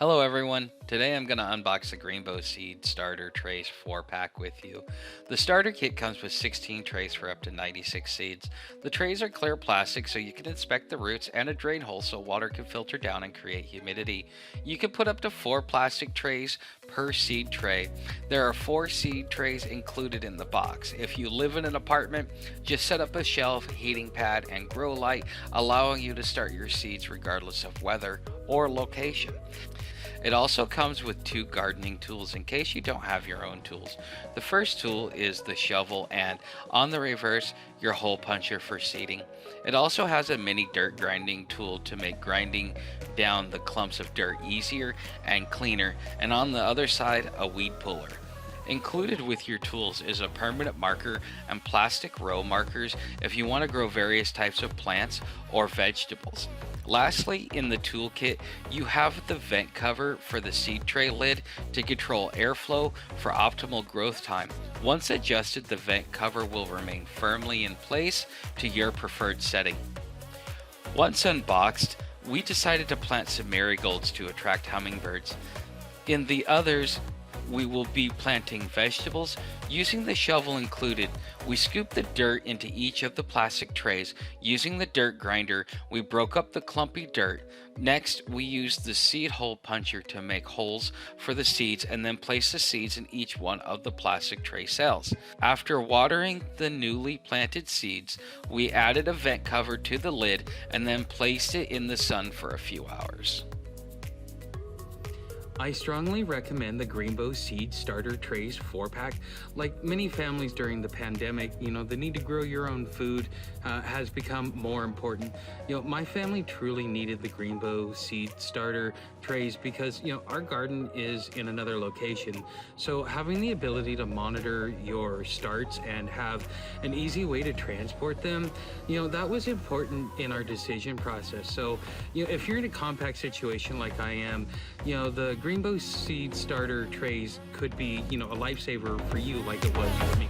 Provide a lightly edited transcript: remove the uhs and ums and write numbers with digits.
Hello everyone, today I'm going to unbox the Greenbo Seed Starter Trays 4-pack with you. The starter kit comes with 16 trays for up to 96 seeds. The trays are clear plastic so you can inspect the roots and a drain hole so water can filter down and create humidity. You can put up to 4 plastic trays per seed tray. There are 4 seed trays included in the box. If you live in an apartment, just set up a shelf, heating pad, and grow light, allowing you to start your seeds regardless of weather or location. It also comes with 2 gardening tools in case you don't have your own tools. The first tool is the shovel, and on the reverse, your hole puncher for seeding. It also has a mini dirt grinding tool to make grinding down the clumps of dirt easier and cleaner, and on the other side, a weed puller. Included with your tools is a permanent marker and plastic row markers if you want to grow various types of plants or vegetables. Lastly, in the toolkit, you have the vent cover for the seed tray lid to control airflow for optimal growth time. Once adjusted, the vent cover will remain firmly in place to your preferred setting. Once unboxed, we decided to plant some marigolds to attract hummingbirds. In the others, we will be planting vegetables. Using the shovel included, we scooped the dirt into each of the plastic trays. Using the dirt grinder, we broke up the clumpy dirt. Next, we used the seed hole puncher to make holes for the seeds and then place the seeds in each one of the plastic tray cells. After watering the newly planted seeds, we added a vent cover to the lid and then placed it in the sun for a few hours. I strongly recommend the Greenbo Seed Starter Trays 4-pack. Like many families during the pandemic, the need to grow your own food has become more important. My family truly needed the Greenbo Seed Starter Trays because, our garden is in another location. So having the ability to monitor your starts and have an easy way to transport them, that was important in our decision process. So, if you're in a compact situation like I am, the Greenbo Seed Starter Trays could be, a lifesaver for you like it was for me.